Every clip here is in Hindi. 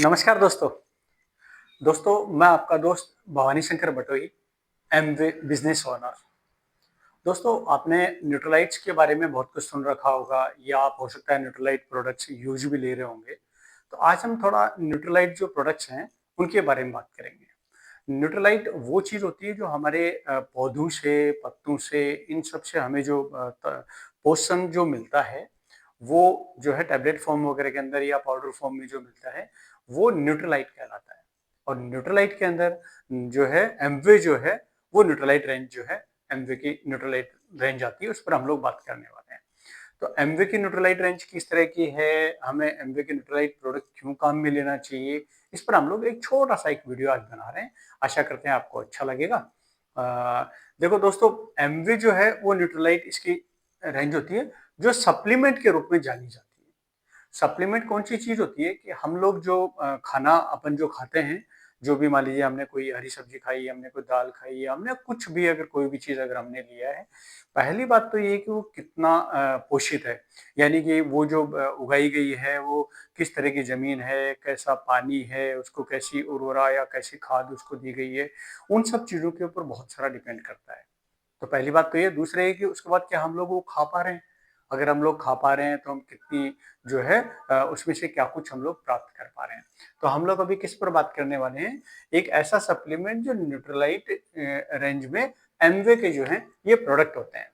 नमस्कार दोस्तों। मैं आपका दोस्त Bhawani Shankar Batoi, Amway business owner. दोस्तों, आपने न्यूट्रलाइट्स के बारे में बहुत कुछ सुन रखा होगा या आप हो सकता है न्यूट्रलाइट प्रोडक्ट्स यूज भी ले रहे होंगे। तो आज हम थोड़ा न्यूट्रलाइट जो प्रोडक्ट्स हैं उनके बारे में बात करेंगे। न्यूट्रलाइट वो चीज़ होती है जो हमारे पौधों से, पत्तों से, इन सब से हमें जो पोषण जो मिलता है, वो जो है टैबलेट फॉर्म वगैरह के अंदर या पाउडर फॉर्म में जो मिलता है, वो न्यूट्रलाइट कहलाता है। और न्यूट्रलाइट के अंदर जो है एमवे जो है, वो न्यूट्रलाइट रेंज जो है, एमवे की न्यूट्रलाइट रेंज आती है, उस पर हम लोग बात करने वाले हैं। तो एमवे की न्यूट्रलाइट रेंज किस तरह की है, हमें एमवे की न्यूट्रलाइट प्रोडक्ट क्यों काम में लेना चाहिए, इस पर हम लोग एक छोटा सा एक वीडियो आज बना रहे हैं। आशा करते हैं आपको अच्छा लगेगा। देखो दोस्तों, एमवे जो है वो न्यूट्रलाइट इसकी रेंज होती है जो सप्लीमेंट के रूप में जानी जाती है। सप्लीमेंट कौन सी चीज होती है कि हम लोग जो खाना अपन जो खाते हैं, जो भी मान लीजिए हमने कोई हरी सब्जी खाई, हमने कोई दाल खाई, या हमने कुछ भी अगर कोई भी चीज अगर हमने लिया है, पहली बात तो ये है कि वो कितना पोषित है। यानी कि वो जो उगाई गई है वो किस तरह की जमीन है, कैसा पानी है, उसको कैसी उर्वरा या कैसी खाद उसको दी गई है, उन सब चीजों के ऊपर बहुत सारा डिपेंड करता है। तो पहली बात तो ये, दूसरा ये कि उसके बाद क्या हम लोग वो खा पा रहे हैं। अगर हम लोग खा पा रहे हैं तो हम कितनी जो है उसमें से क्या कुछ हम लोग प्राप्त कर पा रहे हैं। तो हम लोग अभी किस पर बात करने वाले हैं, एक ऐसा सप्लीमेंट जो न्यूट्रलाइट रेंज में एमवे के जो है ये प्रोडक्ट होते हैं।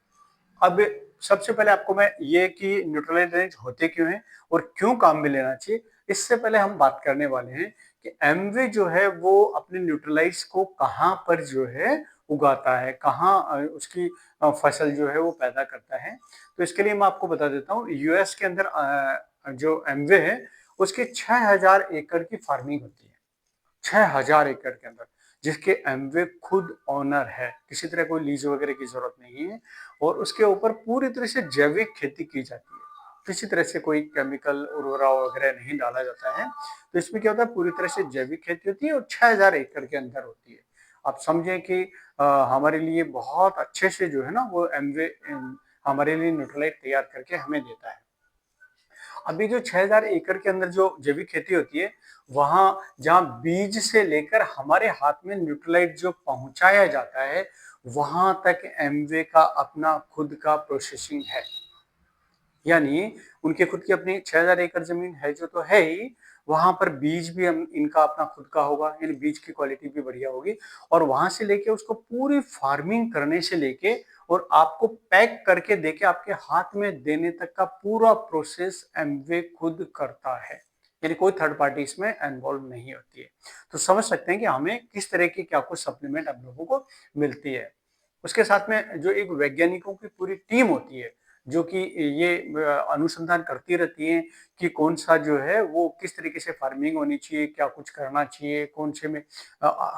अब सबसे पहले आपको मैं ये कि न्यूट्रलाइट रेंज होते क्यों हैं और क्यों काम में लेना चाहिए, इससे पहले हम बात करने वाले हैं कि एमवे जो है वो अपने न्यूट्रलाइट्स को कहाँ पर जो है उगाता है, कहाँ उसकी फसल जो है वो पैदा करता है। तो इसके लिए मैं आपको बता देता हूँ, यूएस के अंदर जो एमवे है उसके 6000 एकड़ की फार्मिंग होती है। 6000 एकड़ के अंदर, जिसके एमवे खुद ओनर है, किसी तरह कोई लीज वगैरह की जरूरत नहीं है। और उसके ऊपर पूरी तरह से जैविक खेती की जाती है, किसी तरह से कोई केमिकल उर्वरा वगैरह नहीं डाला जाता है। तो इसमें क्या होता है, पूरी तरह से जैविक खेती होती है और 6000 एकड़ के अंदर होती है। आप समझें कि हमारे लिए बहुत अच्छे से जो है ना वो एमवे हमारे लिए न्यूट्रलाइट तैयार करके हमें देता है। अभी जो 6000 एकड़ के अंदर जो जैविक खेती होती है, वहां जहां बीज से लेकर हमारे हाथ में न्यूट्रलाइट जो पहुंचाया जाता है, वहां तक एमवे का अपना खुद का प्रोसेसिंग है। यानी उनके खुद की अपनी 6000 एकड़ जमीन है जो तो है ही, वहां पर बीज भी हम इनका अपना खुद का होगा, यानी बीज की क्वालिटी भी बढ़िया होगी। और वहां से लेके उसको पूरी फार्मिंग करने से लेके और आपको पैक करके देके आपके हाथ में देने तक का पूरा प्रोसेस एमवे खुद करता है। यानी कोई थर्ड पार्टी इसमें इन्वॉल्व नहीं होती है। तो समझ सकते हैं कि हमें किस तरह की क्या कुछ सप्लीमेंट हम लोगों को मिलती है। उसके साथ में जो एक वैज्ञानिकों की पूरी टीम होती है, जो कि ये अनुसंधान करती रहती है कि कौन सा जो है वो किस तरीके से फार्मिंग होनी चाहिए, क्या कुछ करना चाहिए, कौन से में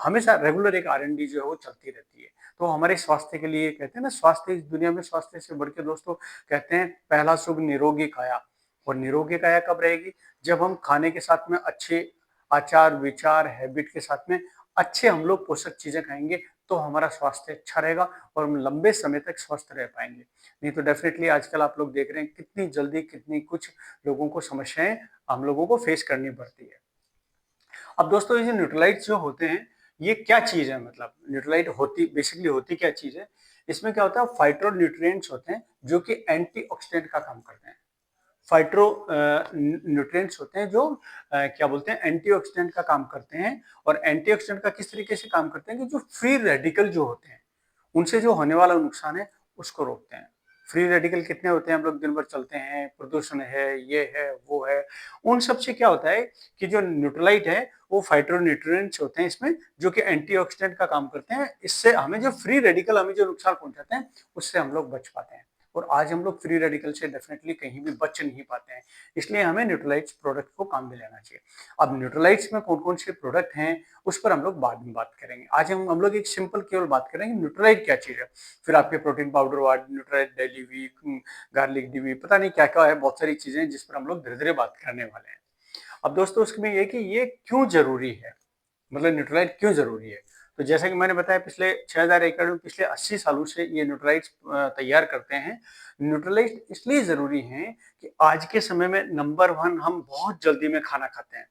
हमेशा रेगुलर एक R&D जो है वो चलती रहती है। तो हमारे स्वास्थ्य के लिए कहते हैं ना, स्वास्थ्य इस दुनिया में स्वास्थ्य से बढ़ के दोस्तों कहते हैं पहला सुख निरोगी काया। और निरोगी काया कब रहेगी, जब हम खाने के साथ में अच्छे आचार विचार हैबिट के साथ में अच्छे हम लोग पोषक चीजें खाएंगे, तो हमारा स्वास्थ्य अच्छा रहेगा और हम लंबे समय तक स्वस्थ रह पाएंगे। नहीं तो डेफिनेटली आजकल आप लोग देख रहे हैं कितनी जल्दी कितनी कुछ लोगों को समस्याएं हम लोगों को फेस करनी पड़ती है। अब दोस्तों, ये न्यूट्रलाइट्स जो होते हैं, ये क्या चीज है, मतलब न्यूट्रलाइट होती बेसिकली होती क्या चीज है। इसमें क्या होता है, फाइटो न्यूट्रिएंट्स होते हैं जो कि एंटीऑक्सीडेंट का काम करते हैं। फाइट्रो न्यूट्रिएंट्स होते हैं जो क्या बोलते हैं, एंटीऑक्सीडेंट का काम करते हैं। और एंटीऑक्सीडेंट का किस तरीके से काम करते हैं कि जो फ्री रेडिकल जो होते हैं, उनसे जो होने वाला नुकसान है उसको रोकते हैं। फ्री रेडिकल कितने होते हैं, हम लोग दिन भर चलते हैं, प्रदूषण है, ये है वो है, उन सब से क्या होता है कि जो न्यूट्रलाइट है वो फाइटोन्यूट्रिएंट्स होते हैं इसमें, जो कि एंटीऑक्सीडेंट का काम करते हैं। इससे हमें जो फ्री रेडिकल हमें जो नुकसान पहुंचाते हैं, उससे हम लोग बच पाते हैं। और आज हम लोग फ्री रेडिकल से डेफिनेटली कहीं भी बच नहीं पाते हैं, इसलिए हमें न्यूट्रलाइट्स प्रोडक्ट को काम में लेना चाहिए। अब न्यूट्रलाइट्स में कौन कौन से प्रोडक्ट हैं उस पर हम लोग बाद में बात करेंगे। आज हम लोग एक सिंपल केवल बात करेंगे न्यूट्रलाइट क्या चीज है। फिर आपके प्रोटीन पाउडर वार्ड, Nutrilite daily week, garlic DV, पता नहीं क्या क्या है, बहुत सारी चीजें हैं जिस पर हम लोग धीरे धीरे बात करने वाले हैं। अब दोस्तों, उसमें ये कि ये क्यों जरूरी है, मतलब न्यूट्रलाइट क्यों जरूरी है। तो जैसा कि मैंने बताया, पिछले 6000 एकड़ में पिछले 80 सालों से ये न्यूट्रलाइट्स तैयार करते हैं। न्यूट्रलाइट इसलिए जरूरी हैं कि आज के समय में नंबर वन, हम बहुत जल्दी में खाना खाते हैं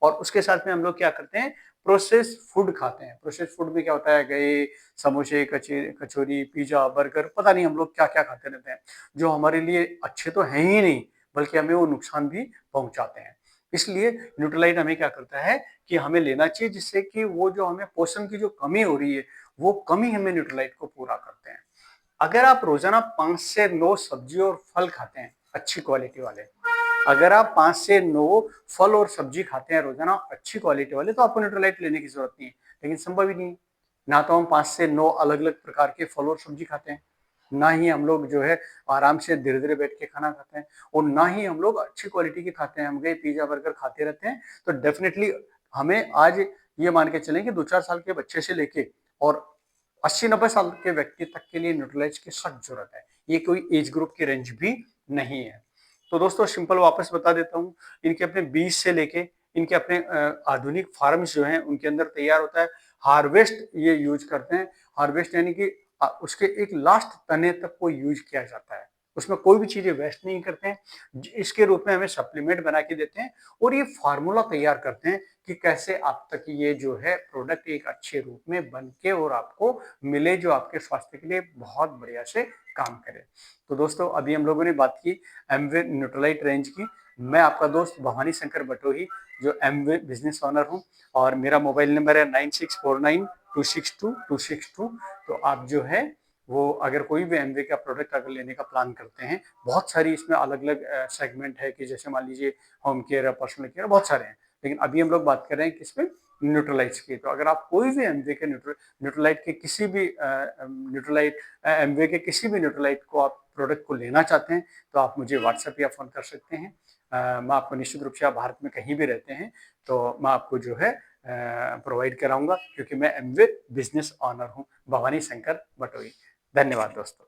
और उसके साथ में हम लोग क्या करते हैं, प्रोसेस फूड खाते हैं। प्रोसेस फूड में क्या होता है, गए समोसे, कचौरी, पिज़्ज़ा, बर्गर, पता नहीं हम लोग क्या-क्या खाते रहते हैं, जो हमारे लिए अच्छे तो हैं ही नहीं, बल्कि हमें वो नुकसान भी पहुँचाते हैं। इसलिए न्यूट्रीलाइट हमें क्या करता है कि हमें लेना चाहिए, जिससे कि वो जो हमें पोषण की जो कमी हो रही है, वो कमी हमें न्यूट्रीलाइट को पूरा करते हैं। अगर आप रोज़ाना 5 से 9 सब्ज़ी और फल खाते हैं, अच्छी क्वालिटी वाले, अगर आप 5 से 9 फल और सब्ज़ी खाते हैं रोज़ाना अच्छी क्वालिटी वाले, तो आपको न्यूट्रीलाइट लेने की ज़रूरत नहीं है। लेकिन संभव ही नहीं है। ना तो हम 5 से 9 अलग-अलग प्रकार के फल और सब्ज़ी खाते हैं, ना ही हम लोग जो है आराम से धीरे-धीरे बैठ के खाना खाते हैं, और ना ही हम लोग अच्छी क्वालिटी के खाते हैं। हम कहीं पिज़्ज़ा, बर्गर खाते रहते हैं, तो डेफ़िनेटली हमें आज ये मान के चलें कि 2-4 साल के बच्चे से लेके और 80-90 साल के व्यक्ति तक के लिए न्यूट्रीलाइज की सख्त जरूरत है। ये कोई एज ग्रुप की रेंज भी नहीं है। तो दोस्तों सिंपल वापस बता देता हूँ, इनके अपने बीज से लेके इनके अपने आधुनिक फार्म्स जो हैं उनके अंदर तैयार होता है। हार्वेस्ट ये यूज करते हैं। हार्वेस्ट यानी कि उसके एक लास्ट तने तक को यूज किया जाता है। उसमें कोई भी चीजें वेस्ट नहीं करते हैं। इसके रूप में हमें सप्लीमेंट बना के देते हैं और ये फार्मूला तैयार करते हैं कि कैसे आप तक ये जो है प्रोडक्ट एक अच्छे रूप में बन के और आपको मिले, जो आपके स्वास्थ्य के लिए बहुत बढ़िया से काम करे। तो दोस्तों अभी हम लोगों ने बात की एमवे न्यूट्रलाइट रेंज की। मैं आपका दोस्त भवानी शंकर बटोही, जो एमवे बिजनेस ओनर हूँ, और मेरा मोबाइल नंबर है 9649262262। तो आप जो है वो अगर कोई भी एमवे का प्रोडक्ट अगर लेने का प्लान करते हैं, बहुत सारी इसमें अलग अलग सेगमेंट है कि जैसे मान लीजिए होम केयर है, पर्सनल केयर, बहुत सारे हैं, लेकिन अभी हम लोग बात कर रहे हैं किसमें, न्यूट्रलाइट्स की। तो अगर आप कोई भी एमवे के न्यूट्रलाइट के किसी भी न्यूट्रलाइट एमवे के किसी भी न्यूट्रलाइट को आप प्रोडक्ट को लेना चाहते हैं, तो आप मुझे व्हाट्सएप या फ़ोन कर सकते हैं। मैं आपको निश्चित रूप से, आप भारत में कहीं भी रहते हैं तो मैं आपको जो है प्रोवाइड कराऊंगा, क्योंकि मैं एमवे बिजनेस ऑनर हूँ, भवानी शंकर बटोई। धन्यवाद दोस्तों।